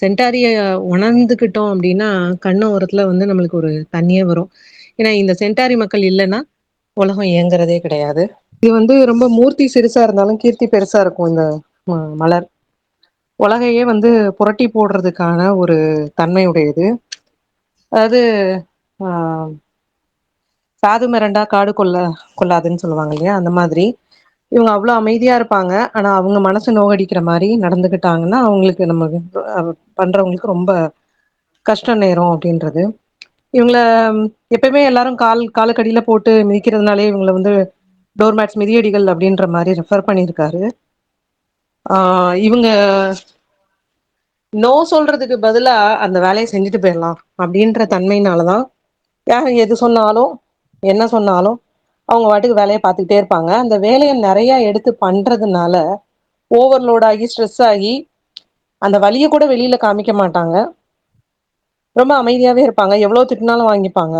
சென்டாரிய உணர்ந்துக்கிட்டோம் அப்படின்னா, கண்ண ஓரத்துல வந்து நம்மளுக்கு ஒரு தண்ணியே வரும். ஏன்னா, இந்த சென்டாரி மக்கள் இல்லன்னா, உலகம் இயங்குறதே கிடையாது. இது வந்து ரொம்ப மூர்த்தி சிறுசா இருந்தாலும், கீர்த்தி பெருசா இருக்கும் இந்த மலர். உலகையே வந்து புரட்டி போடுறதுக்கான ஒரு தன்மை உடையது. அதாவது ஆ சாது மிரண்டா காடு கொள்ளாதுன்னு சொல்லுவாங்க இல்லையா? அந்த மாதிரி. இவங்க அவ்ளோ அமைதியா இருப்பாங்க. ஆனா, அவங்க மனச நோகடிக்கிற மாரி நடந்துக்கிட்டாங்கன்னா, அவங்களுக்கு நம்ம அ பண்றவங்களுக்கு ரொம்ப கஷ்டம் நேரும் அப்படின்றது. இவங்கள எப்பயுமே எல்லாரும் காலுக்கடியில போட்டு மிதிக்கிறதுனாலே இவங்கள வந்து டோர் மேட்ஸ் மிதியடிகள் அப்படின்ற மாரி ரெஃபர் பண்ணியிருக்காரு. ஆ இவங்க நோ சொல்றதுக்கு பதிலா அந்த வேலைய செஞ்சுட்டு போயிரலாம் அப்படின்ற தன்மையினால தான் யார் எது சொன்னாலும், என்ன சொன்னாலும் அவங்க பாட்டுக்கு வேலைய பார்த்துக்கிட்டே இருப்பாங்க. அந்த வேலைய நெறைய எடுத்து பண்றதுனால, ஓவர்லோட் ஆகி, ஸ்ட்ரெஸ் ஆகி, அந்த வலிய கூட வெளியில காமிக்க மாட்டாங்க. ரொம்ப அமைதியாவே இருப்பாங்க. எவ்வளோ திட்டுனாலும் வாங்கிப்பாங்க.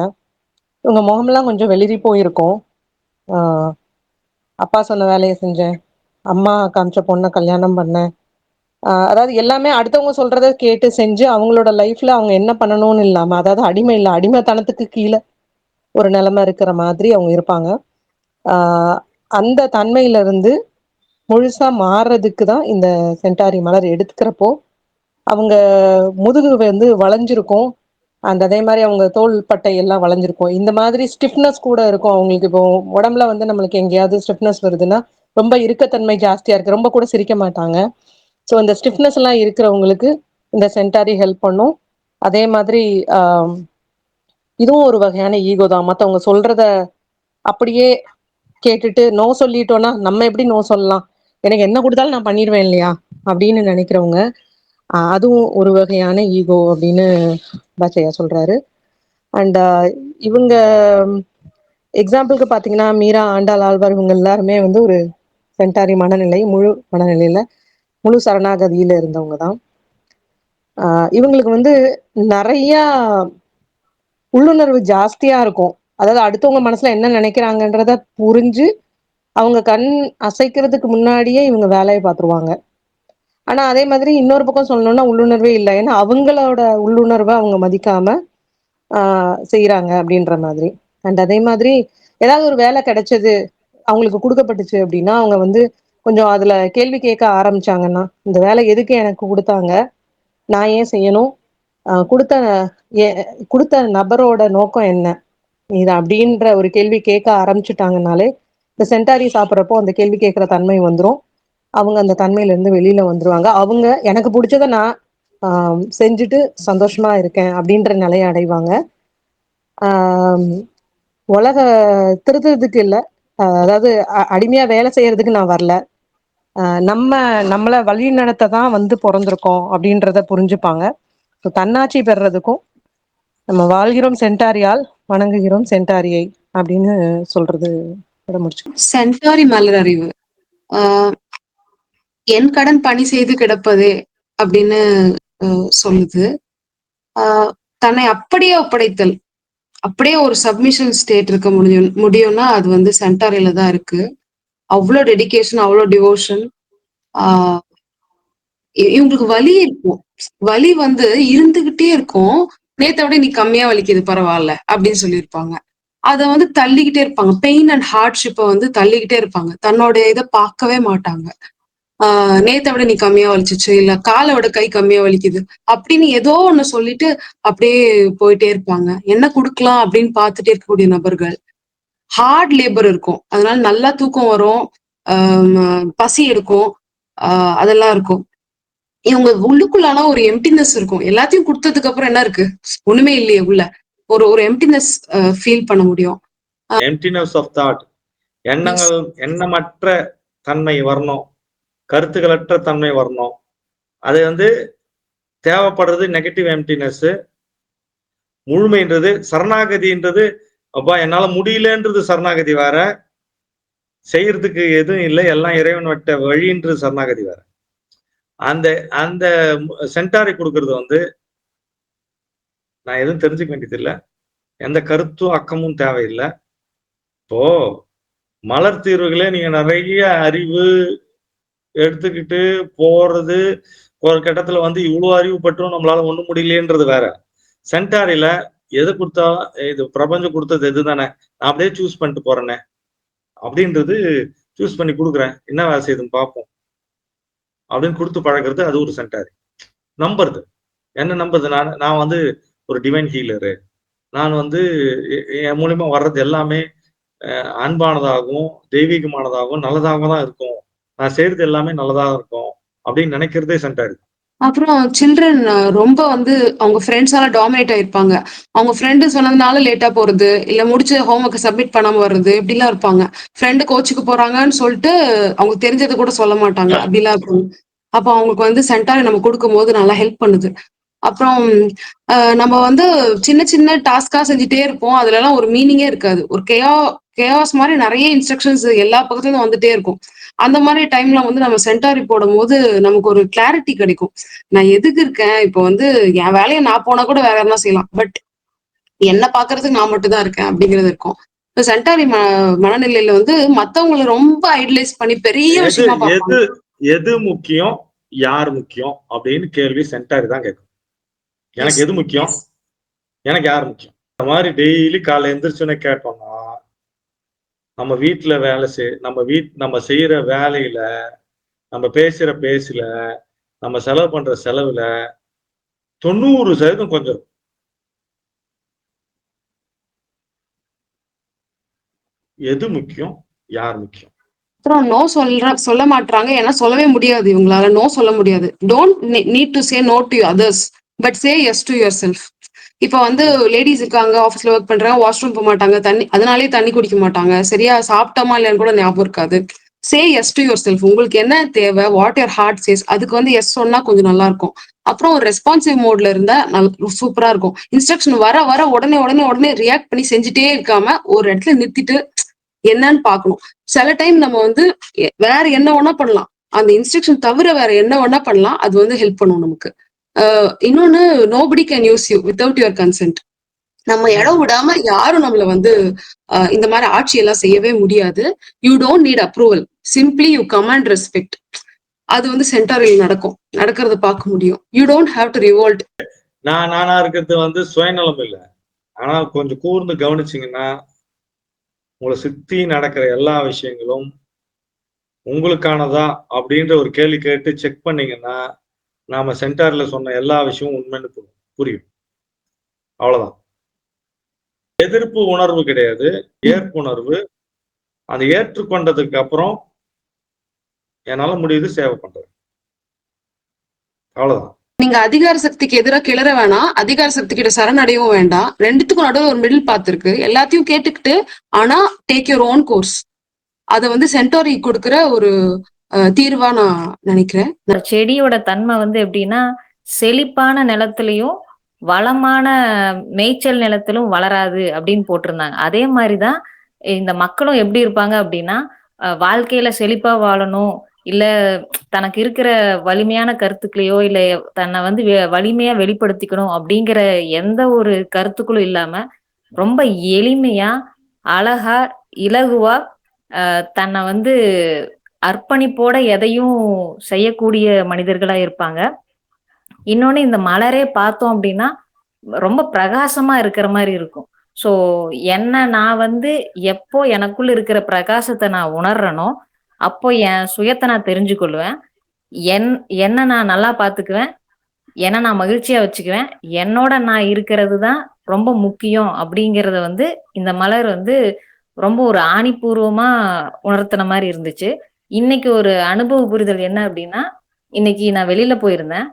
இவங்க முகமெல்லாம் கொஞ்சம் வெளிரி போயிருக்கும். ஆ அப்பா சொன்ன வேலைய செஞ்சேன். அம்மா காமிச்ச பொண்ண கல்யாணம் பண்ணேன். அதாவது எல்லாமே அடுத்தவங்க சொல்றத கேட்டு செஞ்சு, அவங்களோட லைஃப்ல அவங்க என்ன பண்ணணும்னு இல்லாம, அதாவது அடிமை இல்ல, அடிமைத்தனத்துக்கு கீழ ஒரு நிலைமை இருக்கிற மாதிரி அவங்க இருப்பாங்க. ஆ அந்த தன்மையிலிருந்து முழுசா மாறுறதுக்கு தான் இந்த சென்டாரி மலர் எடுத்துக்கிறப்போ, அவங்க முதுகு வந்து வளைஞ்சிருக்கும். அதே மாரி அவங்க தோள் பட்டை எல்லாம் வளைஞ்சிருக்கும். இந்த மாதிரி ஸ்டிஃப்னஸ் கூட இருக்கும் அவங்களுக்கு. இப்போ உடம்புல வந்து நம்மளுக்கு எங்கேயாவது ஸ்டிஃப்னஸ் வருதுன்னா, ரொம்ப இறுக்கத்தன்மை ஜாஸ்தியா இருக்கு. ரொம்ப கூட சிரிக்க மாட்டாங்க. ஸோ இந்த ஸ்டிஃப்னஸ் எல்லாம் இருக்கிறவங்களுக்கு இந்த சென்டாரி ஹெல்ப் பண்ணும். அதே மாதிரி ஆ இதுவும் ஒரு வகையான ஈகோ தான். மத்தவங்க சொல்றத அப்படியே கேட்டுட்டு நோ சொல்லிட்டோம்னா, நம்ம எப்படி நோ சொல்லலாம்? எனக்கு என்ன குடுத்தாலும் நான் பண்ணிருவேன் இல்லையா? அப்படின்னு நினைக்கிறவங்க, அதுவும் ஒரு வகையான ஈகோ அப்படின்னு பாச்சையா சொல்றாரு. அண்ட் இவங்க எக்ஸாம்பிளுக்கு பார்த்தீங்கன்னா, மீரா, ஆண்டாள், ஆழ்வார் இவங்க எல்லாருமே வந்து ஒரு சென்டாரி மனநிலை, முழு மனநிலையில, முழு சரணாகதியில இருந்தவங்க தான். ஆ இவங்களுக்கு வந்து நெறையா உள்ளுணர்வு ஜாஸ்தியா இருக்கும். அதாவது அடுத்தவங்க மனசுல என்ன நினைக்கிறாங்கன்றத புரிஞ்சு, அவங்க கண் அசைக்கிறதுக்கு முன்னாடியே இவங்க வேலைய பார்த்துருவாங்க. ஆனா, அதே மாதிரி இன்னொரு பக்கம் சொல்லணும்னா உள்ளுணர்வே இல்ல. ஏன்னா, அவங்களோட உள்ளுணர்வ அவங்க மதிக்காம ஆ செய்றாங்க அப்படின்ற மாதிரி. அண்ட் அதே மாதிரி ஏதாவது ஒரு வேலை கிடைச்சது, அவங்களுக்கு குடுக்கப்பட்டுச்சு அப்படின்னா, அவங்க வந்து கொஞ்சம் அதுல கேள்வி கேட்க ஆரம்பிச்சாங்கன்னா, "இந்த வேலை எதுக்கு எனக்கு குடுத்தாங்க? நான் ஏன் செய்யணும்? குடுத்த எ குடுத்த நபரோட நோக்கம் என்ன?" இது அப்படின்ற ஒரு கேள்வி கேட்க ஆரம்பிச்சுட்டாங்கனாலே, இந்த சென்டாரி சாப்பிடுறப்போ அந்த கேள்வி கேட்கிற தன்மை வந்துரும். அவங்க அந்த தன்மையில இருந்து வெளியில வந்துருவாங்க. அவங்க எனக்கு புடிச்சத நான் ஆ செஞ்சுட்டு சந்தோஷமா இருக்கேன் அப்படின்ற நிலைய அடைவாங்க. ஆம் உலக திருத்துறதுக்கு இல்ல. அதாவது அடிமையா வேலை செய்யறதுக்கு நான் வரல. அ நம்ம நம்மள வழிநடத்த தான் வந்து பொறந்திருக்கோம் அப்படின்றத புரிஞ்சுப்பாங்க. ஸோ தன்னாட்சி பெறுறதுக்கும், நம்ம வாழ்கிறோம் சென்டாரியால், வணங்குகிறோம் சென்டாரியை அப்படின்னு சொல்றது இதோட முடிச்சு. சென்டாரி மலரறிவு. ஆஹ் என் கடன் பணி செய்து கிடப்பதே அப்படின்னு சொல்லுது. ஆஹ் தன்னை அப்படியே ஒப்படைத்தல், அப்படியே ஒரு சப்மிஷன் ஸ்டேட் இருக்க முடியும்னா அது வந்து சென்டாரியில தான் இருக்கு. அவ்வளோ டெடிகேஷன், அவ்வளோ டிவோஷன். ஆஹ் இவங்களுக்கு வலி இருக்கும். வலி வந்து இருந்துகிட்டே இருக்கும். நேத்தை விட நீ கம்மியா வலிக்குது, பரவாயில்ல அப்படின்னு சொல்லியிருப்பாங்க. அத வந்து தள்ளிக்கிட்டே இருப்பாங்க. பெயின் அண்ட் ஹார்ட்ஷிப்பை வந்து தள்ளிக்கிட்டே இருப்பாங்க. தன்னோட இதை பார்க்கவே மாட்டாங்க. நேத்தை விட நீ கம்மியா வலிச்சிச்சு, இல்ல காலை விட கை கம்மியா வலிக்குது அப்படின்னு ஏதோ ஒண்ணு சொல்லிட்டு அப்படியே போயிட்டே இருப்பாங்க. என்ன கொடுக்கலாம் அப்படின்னு பார்த்துட்டே இருக்கக்கூடிய நபர்கள். ஹார்ட் லேபர் இருக்கும். அதனால நல்லா தூக்கம் வரும், பசி எடுக்கும், அதெல்லாம் இருக்கும். இவங்க உள்ளுக்குள்ளான ஒரு எம்டினஸ் இருக்கும். எல்லாத்தையும் கொடுத்ததுக்கு அப்புறம் என்ன இருக்கு? ஒண்ணுமே இல்லையே உள்ள. ஒரு ஒரு எம்டினஸ் ஃபீல் பண்ண முடியும். எம்டினஸ் ஆஃப் தாட், எண்ணங்கள், எண்ணமற்ற தன்மை வரணும், கருத்துக்களற்ற தன்மை வரணும். அது வந்து தேவைப்படுறது நெகட்டிவ் எம்டினஸ். முழுமைன்றது சரணாகதின்றது, அப்பா என்னால முடியலன்றது சரணாகதி வேற, செய்யறதுக்கு எதுவும் இல்லை எல்லாம் இறைவன் விட்ட வழின்றது சரணாகதி வேற. அந்த அந்த சென்டாரி கொடுக்கறது வந்து நான் எதுவும் தெரிஞ்சுக்க வேண்டியது இல்லை, எந்த கருத்தும் அக்கமும் தேவையில்லை. இப்போ மலர் தீர்வுகளே நீங்க நிறைய அறிவு எடுத்துக்கிட்டு போறது, ஒரு கட்டத்துல வந்து இவ்வளவு அறிவு பற்றும் நம்மளால ஒண்ணும் முடியலையேன்றது வேற. சென்டாரில எது கொடுத்தா இது பிரபஞ்சம் கொடுத்தது எதுதானே, நான் அப்படியே சூஸ் பண்ணிட்டு போறேனே அப்படின்றது, சூஸ் பண்ணி கொடுக்குறேன், என்ன வேலை செய்யுதுன்னு பார்ப்போம் அப்படின்னு கொடுத்து பழகிறது. அது ஒரு சென்டாரி நம்புறது. என்ன நம்புறது? நான் வந்து ஒரு டிவைன் ஹீலரு, நான் வந்து என் மூலியமா வர்றது எல்லாமே அன்பானதாகவும் தெய்வீகமானதாகவும் நல்லதாகவும் தான் இருக்கும், நான் செய்யறது எல்லாமே நல்லதாக இருக்கும் அப்படின்னு நினைக்கிறதே சென்டாரி. அப்புறம் சில்ட்ரன் ரொம்ப வந்து அவங்க ஃப்ரெண்ட்ஸால டாமினேட் ஆயிருப்பாங்க. அவங்க ஃப்ரெண்டு சொன்னதுனால லேட்டா போறது, இல்ல முடிச்ச ஹோம் ஒர்க் சப்மிட் பண்ணாம வர்றது, இப்படிலாம் இருப்பாங்க. ஃப்ரெண்டு கோச்சுக்கு போறாங்கன்னு சொல்லிட்டு அவங்க தெரிஞ்சதை கூட சொல்ல மாட்டாங்க. அப்படிலாம் இருக்கும். அப்போ அவங்களுக்கு வந்து சென்டார் நம்ம கொடுக்கும்போது நல்லா ஹெல்ப் பண்ணுது. அப்புறம் நம்ம வந்து சின்ன சின்ன டாஸ்கா செஞ்சுட்டே இருப்போம். அதுலலாம் ஒரு மீனிங்கே இருக்காது. ஒரு கேயாஸ் மாதிரி நிறைய இன்ஸ்ட்ரக்ஷன்ஸ் எல்லா பக்கத்துலயும் வந்துட்டே இருக்கும். அந்த மாதிரி டைம்ல வந்து நம்ம சென்டாரி போடும்போது நமக்கு ஒரு கிளாரிட்டி கிடைக்கும். நான் எதுக்கு இருக்கேன்? இப்போ வந்து என் வேலையை நான் போனா கூட வேற எதனா செய்யலாம். பட் என்ன பாக்குறதுக்கு நான் மட்டும் தான் இருக்கேன் அப்படிங்கிறது இருக்கும். இப்ப சென்டாரி மனநிலையில வந்து மத்தவங்களை ரொம்ப ஐடலைஸ் பண்ணி பெரிய விஷயமா பார்ப்பாங்க. எது முக்கியம், யார் முக்கியம் அப்படின்னு கேள்வி சென்டாரி தான் கேட்கும். எனக்கு எது முக்கியம், எனக்கு யார் முக்கியம். இந்த மாதிரி டெய்லி காலை எந்திரிச்சுன்னு கேட்டோம்னா, நம்ம வீட்டுல வேலை நம்ம செய்யற வேலையில, நம்ம பேசுற பேசுல, நம்ம செலவு பண்ற செலவுல 90% கொஞ்சம். எது முக்கியம், யார் முக்கியம். அப்புறம் நோ சொல்ல மாட்டாங்க. ஏன்னா சொல்லவே முடியாது, இவங்களால நோ சொல்ல முடியாது. Don't need to say no to others, but say yes to yourself. இப்ப வந்து லேடிஸ் இருக்காங்க, ஆஃபீஸ்ல ஒர்க் பண்றாங்க, வாஷ்ரூம் போக மாட்டாங்க, அதனாலேயே தண்ணி குடிக்க மாட்டாங்க, சரியா சாப்பிட்டோமா இல்லையான்னு கூட ஞாபகம் இருக்காது. சே எஸ் டு யுவர் செல்ஃப். உங்களுக்கு என்ன தேவை, வாட் யுவர் ஹார்ட் சேஸ், அதுக்கு வந்து எஸ் சொன்னா கொஞ்சம் நல்லா இருக்கும். அப்புறம் ஒரு ரெஸ்பான்சிவ் மோட்ல இருந்தா சூப்பரா இருக்கும். இன்ஸ்ட்ரக்ஷன் வர வர உடனே உடனே உடனே ரியாக்ட் பண்ணி செஞ்சுட்டே இருக்காம ஒரு இடத்துல நிறுத்திட்டு என்னன்னு பார்க்கணும். சில டைம் நம்ம வந்து வேற என்ன வேணா பண்ணலாம், அந்த இன்ஸ்ட்ரக்ஷன் தவிர வேற என்ன வேணா பண்ணலாம், அது வந்து ஹெல்ப் பண்ணும் நமக்கு. இன்னொன்னு, nobody can use you without your consent. நம்ம இடம் விடாம யாரும் நம்மள வந்து இந்த மாதிரி ஆட்சி எல்லாம் செய்யவே முடியாது. You don't need approval, simply you command respect. அது வந்து சென்டாரில் நடக்கிறத பார்க்க முடியும். You don't have to revolt. நானா இருக்கிறது வந்து சுயநலம் இல்லை. ஆனா கொஞ்சம் கூர்ந்து கவனிச்சீங்கன்னா உங்களை சுத்தி நடக்கிற எல்லா விஷயங்களும் உங்களுக்கானதா அப்படின்ற ஒரு கேள்வி கேட்டு செக் பண்ணீங்கன்னா நாம சென்டார்ல சொன்ன எல்லா விஷயமும் உண்மைன்னு புரியும். அவ்வளவுதான். எதிர்ப்பு உணர்வு கிடையாது, ஏற்புணர்வு. அதை ஏற்றுக்கொண்டதுக்கு அப்புறம் என்னால முடியுது சேவை பண்றது, அவ்வளவுதான். நீங்க அதிகார சக்திக்கு எதிராக கிளற வேணாம், அதிகார சக்தி கிட்ட சரணடையவும் வேண்டாம். ரெண்டுத்துக்கும் நடுவில் ஒரு மிடில் பாத் இருக்கு. எல்லாத்தையும் கேட்டுக்கிட்டு ஆனா டேக் யுவர் ஓன் கோர்ஸ். அதை வந்து சென்டாரி கொடுக்கிற ஒரு தீர்வா நான் நினைக்கிறேன். செடியோட தன்மை வந்து எப்படின்னா, செழிப்பான நிலத்திலையும் வளமான மேய்ச்சல் நிலத்திலும் வளராது அப்படின்னு போட்டிருந்தாங்க. அதே மாதிரிதான் இந்த மக்களும் எப்படி இருப்பாங்க அப்படின்னா, வாழ்க்கையில செழிப்பா வாழணும், இல்ல தனக்கு இருக்கிற வலிமையான கருத்துக்களையோ இல்ல தன்னை வந்து வலிமையா வெளிப்படுத்திக்கணும் அப்படிங்கிற எந்த ஒரு கருத்துக்களும் இல்லாம ரொம்ப எளிமையா, அழகா, இலகுவா தன்னை வந்து அர்ப்பணிப்போட எதையும் செய்யக்கூடிய மனிதர்களா இருப்பாங்க. இன்னொன்னு, இந்த மலரே பார்த்தோம் அப்படின்னா ரொம்ப பிரகாசமா இருக்கிற மாதிரி இருக்கும். சோ நான் வந்து எப்போ எனக்குள்ள இருக்கிற பிரகாசத்தை நான் உணர்றேனோ அப்போ என் சுயத்தை நான் தெரிஞ்சு கொள்வேன். என்ன நான் நல்லா பாத்துக்குவேன், என்ன நான் மகிழ்ச்சியா வச்சுக்குவேன், என்னோட நான் இருக்கிறது தான் ரொம்ப முக்கியம் அப்படிங்கறத வந்து இந்த மலர் வந்து ரொம்ப ஒரு ஆணிபூர்வமா உணர்த்தின மாதிரி இருந்துச்சு. இன்னைக்கு ஒரு அனுபவ புரிதல் என்ன அப்படின்னா, இன்னைக்கு நான் வெளியில போயிருந்தேன்.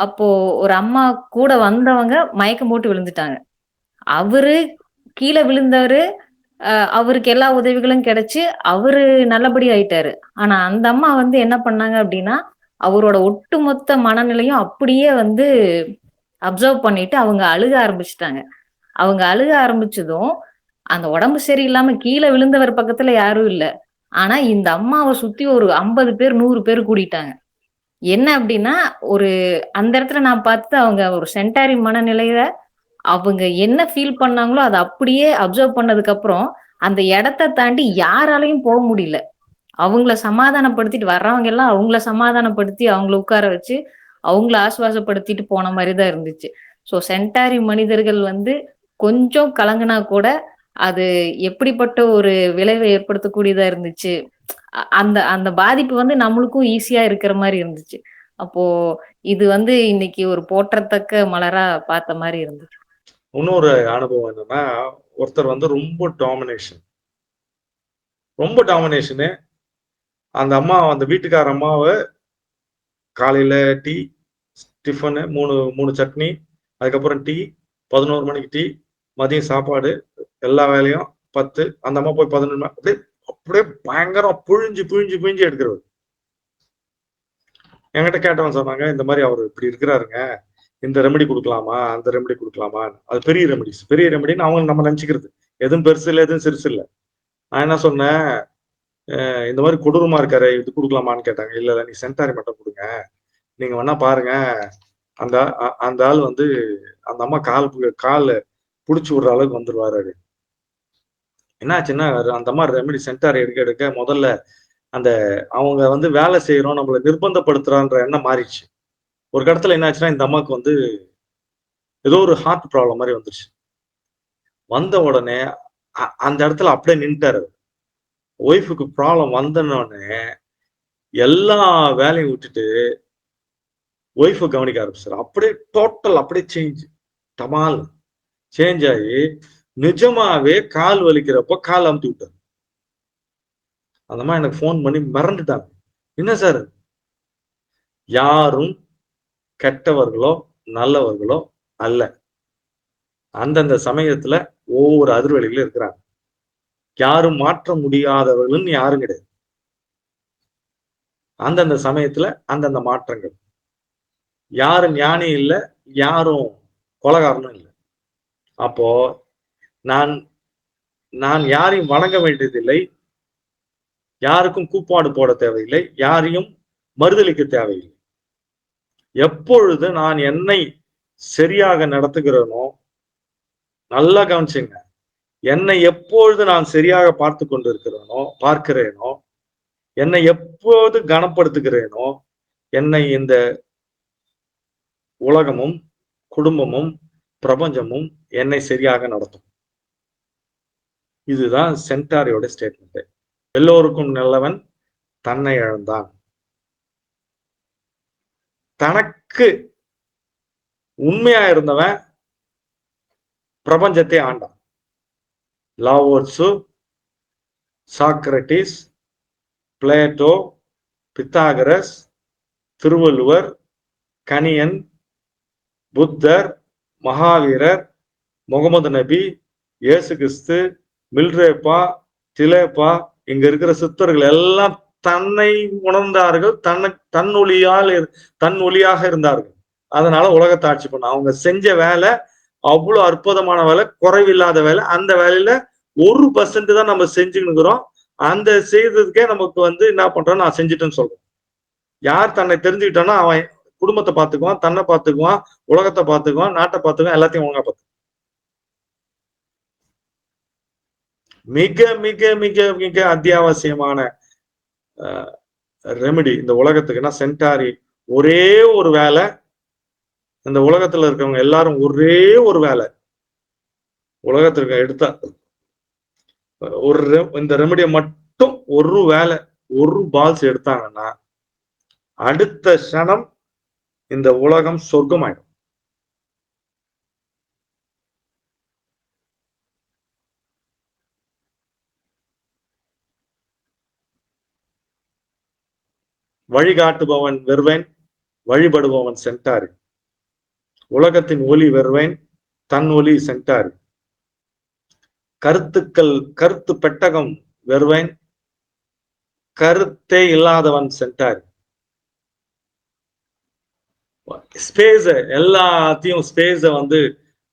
அப்போ ஒரு அம்மா கூட வந்தவங்க மயக்கம் போட்டு விழுந்துட்டாங்க. அவரு கீழே விழுந்தவரு, அவருக்கு எல்லா உதவிகளும் கிடைச்சு அவரு நல்லபடி ஆயிட்டாரு. ஆனா அந்த அம்மா வந்து என்ன பண்ணாங்க அப்படின்னா, அவரோட ஒட்டுமொத்த மனநிலையும் அப்படியே வந்து அப்சர்வ் பண்ணிட்டு அவங்க அழுக ஆரம்பிச்சுட்டாங்க. அவங்க அழுக ஆரம்பிச்சதும் அந்த உடம்பு சரியில்லாம கீழே விழுந்தவர் பக்கத்துல யாரும் இல்ல. ஆனா இந்த அம்மாவை சுத்தி ஒரு 50 பேர் 100 பேர் கூடிட்டாங்க. என்ன அப்படின்னா, ஒரு அந்த இடத்துல நான் பார்த்து அவங்க ஒரு சென்டாரி மனநிலையில அவங்க என்ன ஃபீல் பண்ணாங்களோ அதை அப்படியே அப்சர்வ் பண்ணதுக்கு அப்புறம் அந்த இடத்தை தாண்டி யாராலையும் போக முடியல. அவங்கள சமாதானப்படுத்திட்டு வர்றவங்க எல்லாம் அவங்கள சமாதானப்படுத்தி அவங்கள உட்கார வச்சு அவங்கள ஆசுவாசப்படுத்திட்டு போன மாதிரிதான் இருந்துச்சு. ஸோ சென்டாரி மனிதர்கள் வந்து கொஞ்சம் கலங்கினா கூட அது எப்படிப்பட்ட ஒரு விளைவை ஏற்படுத்தக்கூடியதா இருந்துச்சு. அந்த அந்த பாதிப்பு வந்து நம்மளுக்கும் ஈஸியா இருக்கிற மாதிரி இருந்துச்சு. அப்போ இது வந்து இன்னைக்கு ஒரு போற்றத்தக்க மலரா பார்த்த மாதிரி இருந்துச்சு. இன்னொரு அனுபவம் என்னன்னா, ஒருத்தர் வந்து ரொம்ப டாமினேஷனு. அந்த அம்மா, அந்த வீட்டுக்கார அம்மாவை காலையில டீ, டிஃபனு, 3 சட்னி, அதுக்கப்புறம் டீ, 11 மணிக்கு டீ, மதியம் சாப்பாடு, எல்லா வேலையும் 10, அந்த அம்மா போய் 11 அப்படியே அப்படியே பயங்கரம் புழிஞ்சு புழிஞ்சு புழிஞ்சு எடுக்கிறது. என்கிட்ட கேட்டவன் சொன்னாங்க, இந்த மாதிரி அவர் இப்படி இருக்கிறாருங்க, இந்த ரெமெடி கொடுக்கலாமா, அந்த ரெமெடி கொடுக்கலாமா. அது பெரிய ரெமெடின்னு அவங்க நம்ம நினைச்சுக்கிறது. எதுவும் பெருசு இல்லை, எதுவும் சிறுசு இல்லை. நான் என்ன சொன்னேன், இந்த மாதிரி கொடூரமா இருக்காரு, இது கொடுக்கலாமான்னு கேட்டாங்க. இல்ல இல்ல, நீ சென்டாரி மட்டும் கொடுங்க, நீங்க வேணா பாருங்க. அந்த ஆள் வந்து அந்த அம்மா கால் புடிச்சு விடுற அளவுக்கு வந்துருவாரு. என்னாச்சுன்னா, அந்த அம்மா ரெமெடி சென்டாரி எடுக்க முதல்ல அந்த அவங்க வந்து வேலை செய்யறோம், நம்மளை நிர்பந்தப்படுத்துறான்ற எண்ணம் மாறிடுச்சு. ஒரு இடத்துல என்னாச்சுன்னா, இந்த அம்மாவுக்கு வந்து ஏதோ ஒரு ஹார்ட் ப்ராப்ளம் மாதிரி வந்துருச்சு. வந்த உடனே அந்த இடத்துல அப்படியே நின்ட்டாரு. ஒய்ஃபுக்கு ப்ராப்ளம் வந்தோடனே எல்லா வேலையும் விட்டுட்டு ஒய்ஃபை கவனிக்க ஆரம்பிச்சாரு. அப்படியே டோட்டல் அப்படியே சேஞ்ச் ஆகி நிஜமாவே கால் வலிக்கிறப்ப கால் அமுத்தி விட்டாரு. அந்த மாதிரி எனக்கு போன் பண்ணி மிரண்டுட்டாங்க. என்ன சார், யாரும் கெட்டவர்களோ நல்லவர்களோ அல்ல. அந்தந்த சமயத்துல ஒவ்வொரு அதிர்வெளிகளும் இருக்கிறாங்க. யாரும் மாற்ற முடியாதவர்கள் யாரும் கிடையாது. அந்தந்த சமயத்துல அந்தந்த மாற்றங்கள். யாரும் ஞானி இல்லை, யாரும் கொலகாரனும் இல்லை. அப்போ நான் யாரையும் வணங்க வேண்டியதில்லை, யாருக்கும் கூப்பாடு போட தேவையில்லை, யாரையும் மறுதளிக்க தேவையில்லை. எப்பொழுது நான் என்னை சரியாக நடத்துகிறேனோ, நல்லா கவனிச்சுங்க, என்னை எப்பொழுது நான் சரியாக பார்க்கிறேனோ, என்னை எப்போது கனப்படுத்துகிறேனோ, என்னை இந்த உலகமும் குடும்பமும் பிரபஞ்சமும் என்னை சரியாக நடத்தும். இதுதான் சென்டாரியோட ஸ்டேட்மெண்ட். எல்லோருக்கும் நல்லவன் தன்னை இழந்தான். தனக்கு உண்மையா இருந்தவன் பிரபஞ்சத்தை ஆண்டான். Lao Tzu, Socrates, Plato, Pythagoras, Thiruvalluvar, Kaniyan, Buddhar, Mahaveerar, Muhammad நபி, இயேசு கிறிஸ்து, மில்ரேப்பா, திலேப்பா, இங்க இருக்கிற சித்தர்கள் எல்லாம் தன்னை உணர்ந்தார்கள், தன் ஒளியாக இருந்தார்கள். அதனால உலகத்தை ஆட்சி பண்ண அவங்க செஞ்ச வேலை அவ்வளவு அற்புதமான வேலை, குறைவில்லாத வேலை. அந்த வேலையில 1% தான் நம்ம செஞ்சுக்கிறோம். அந்த செய்ததுக்கே நமக்கு வந்து என்ன பண்றோம், நான் செஞ்சுட்டேன்னு சொல்றோம். யார் தன்னை தெரிஞ்சுக்கிட்டானோ அவன் குடும்பத்தை பார்த்துக்குவான், தன்னை பார்த்துக்குவான், உலகத்தை பார்த்துக்குவான், நாட்டை பார்த்துக்குவான், எல்லாத்தையும் ஒழுங்கா பார்த்துக்குவான். மிக மிக மிக மிக அத்தியாவசியமான ரெமெடி இந்த உலகத்துக்குன்னா சென்டாரி. ஒரே ஒரு வேலை, இந்த உலகத்துல இருக்கவங்க எல்லாரும் ஒரே ஒரு வேலை உலகத்திற்கு எடுத்தா இந்த ரெமெடியை மட்டும் ஒரு வேலை, ஒரு பால்ஸ் எடுத்தாங்கன்னா அடுத்த க்ஷணம் இந்த உலகம் சொர்க்கமாயிடும். வழிகாட்டுபவன் வெறுவேன், வழிபடுபவன் சென்டாரி. உலகத்தின் ஒளி வெறுவேன், தன் ஒளி சென்டாரி. கருத்து பெட்டகம் வெறுவேன், கருத்தே இல்லாதவன் சென்டாரி. எல்லாத்தையும் ஸ்பேஸ வந்து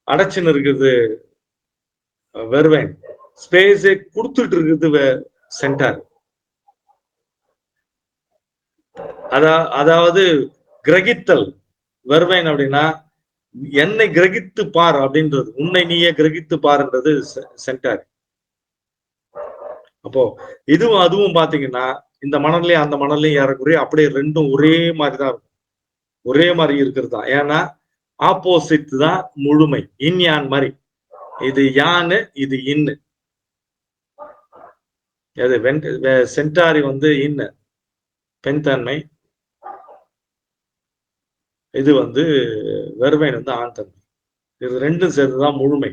அடைச்சுன்னு இருக்குது வெறுவேன், ஸ்பேஸை கொடுத்துட்டு இருக்குது சென்டாரி. அதாவது கிரகித்தல் வெறுவேன் அப்படின்னா என்னை கிரகித்து பார் அப்படின்றது, உன்னை நீயே கிரகித்து பாருன்றது சென்டாரி. அப்போ இதுவும் அதுவும் பாத்தீங்கன்னா இந்த மணல்லையும் அந்த மணல்லையும் ஏறக்குறைய அப்படியே ரெண்டும் ஒரே மாதிரிதான் இருக்கும். ஒரே மாதிரி இருக்கிறது தான். ஏன்னா ஆப்போசிட் தான் முழுமை. இன் யான் மாதிரி. இது யானு, இது இன்னு. அது சென்டாரி வந்து இன்னு பெண் தன்மை, இது வந்து வெர்வைன் வந்து ஆண் தன்மை. இது ரெண்டும் சேர்ந்துதான் முழுமை.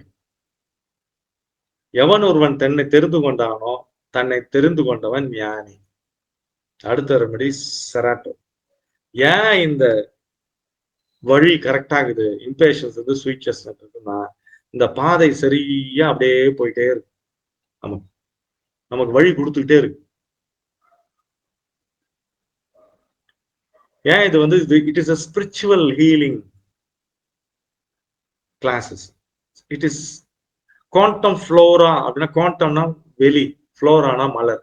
எவன் ஒருவன் தன்னை தெரிந்து கொண்டானோ தன்னை தெரிந்து கொண்டவன் ஞானி. அடுத்த ரெமடி செராட்டோ. ஏன் இந்த வழி கரெக்ட் ஆகுது, இம்பேஷன்ஸ் வந்து ஸ்வீட்னஸ் இருக்குன்னா, இந்த பாதை சரியா அப்படியே போயிட்டே இருக்கு. நமக்கு வழி கொடுத்துக்கிட்டே இருக்கு. ஏன் இது வந்து it is a spiritual healing classes. It is quantum Flora அப்படின்னா, குவாண்டம்னா வெளி, ஃப்ளோரானா மலர்.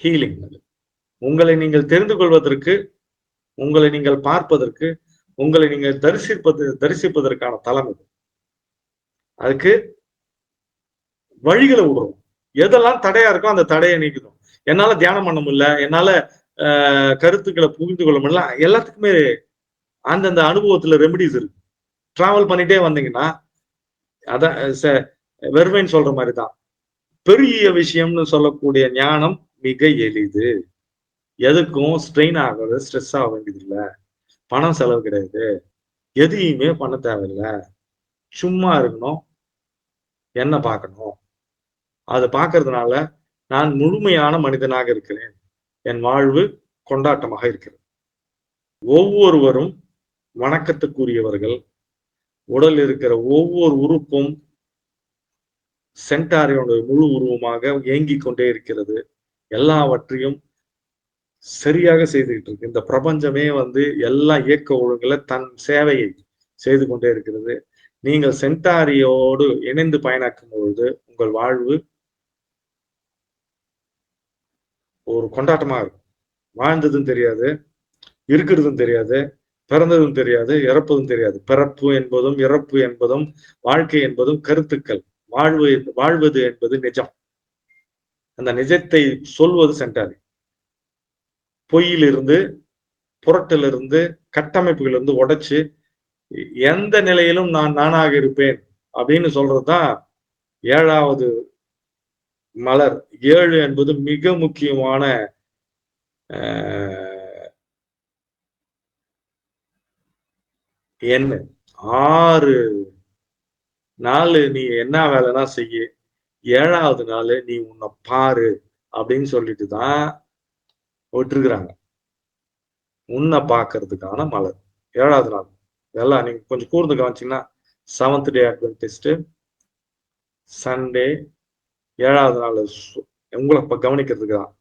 ஹீலிங். உங்களை நீங்கள் தெரிந்து கொள்வதற்கு, உங்களை நீங்கள் பார்ப்பதற்கு, உங்களை நீங்கள் தரிசிப்பதற்கான தளம் இது. அதுக்கு வழிகளை விடுறோம். எதெல்லாம் தடையா இருக்கோ அந்த தடையை நீக்கணும். என்னால தியானம் பண்ண முடியல, என்னால கருத்துக்களை புரிந்து கொள்ள முடியல, எல்லாத்துக்குமே அந்தந்த அனுபவத்துல ரெமெடிஸ் இருக்கு. டிராவல் பண்ணிட்டே வந்தீங்கன்னா, அதான் வெர்வைன் சொல்ற மாதிரிதான், பெரிய விஷயம்னு சொல்லக்கூடிய ஞானம் மிக எளிது. எதுக்கும் ஸ்ட்ரெயின் ஆகுது, ஸ்ட்ரெஸ் ஆக வேண்டியது இல்லை, பணம் செலவு கிடையாது, எதையுமே பண்ண தேவையில்லை, சும்மா இருக்கணும், என்ன பார்க்கணும். அதை பார்க்கறதுனால நான் முழுமையான மனிதனாக இருக்கிறேன், என் வாழ்வு கொண்டாட்டமாக இருக்கிறது. ஒவ்வொருவரும் வணக்கத்துக்குரியவர்கள். உடல் இருக்கிற ஒவ்வொரு உறுப்பும் சென்டாரியோட முழு உருவமாக இயங்கிக் கொண்டே இருக்கிறது. எல்லாவற்றையும் சரியாக செய்துகிட்டு இருக்கு. இந்த பிரபஞ்சமே வந்து எல்லா இயக்க ஒழுங்குல தன் சேவையை செய்து கொண்டே இருக்கிறது. நீங்கள் சென்டாரியோடு இணைந்து பயணாக்கும் பொழுது உங்கள் வாழ்வு ஒரு கொண்டாட்டமா இருக்கும். வாழ்ந்ததும் தெரியாது, இருக்கிறதும் தெரியாது, பிறந்ததும் தெரியாது, இறப்பதும் தெரியாது. பிறப்பு என்பதும் இறப்பு என்பதும் வாழ்க்கை என்பதும் கருத்துக்கள். வாழ்வது என்பது நிஜம். அந்த நிஜத்தை சொல்வது சென்டாரி. பொய்யிலிருந்து, புரட்டிலிருந்து, கட்டமைப்புகளிலிருந்து உடைச்சு எந்த நிலையிலும் நான் நானாக இருப்பேன் அப்படின்னு சொல்றதுதான் 7வது மலர். 7 என்பது மிக முக்கியமான எண்ணு. 6 நாள் நீ என்ன வேலைன்னா செய்ய, 7வது நாள் நீ உன்னை பாரு அப்படின்னு சொல்லிட்டு தான் விட்டுருக்குறாங்க. உன்னை பார்க்கறதுக்கான மலர் 7வது நாள். இதெல்லாம் நீங்க கொஞ்சம் கூர்ந்து கவனிச்சீங்கன்னா, 7th டே அட்வென்டிஸ்ட், சண்டே, 7வது நாள் உங்களை கவனிக்கிறதுக்கு தான்.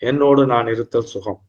என்னோடு நான் இருத்தல் சுகம்.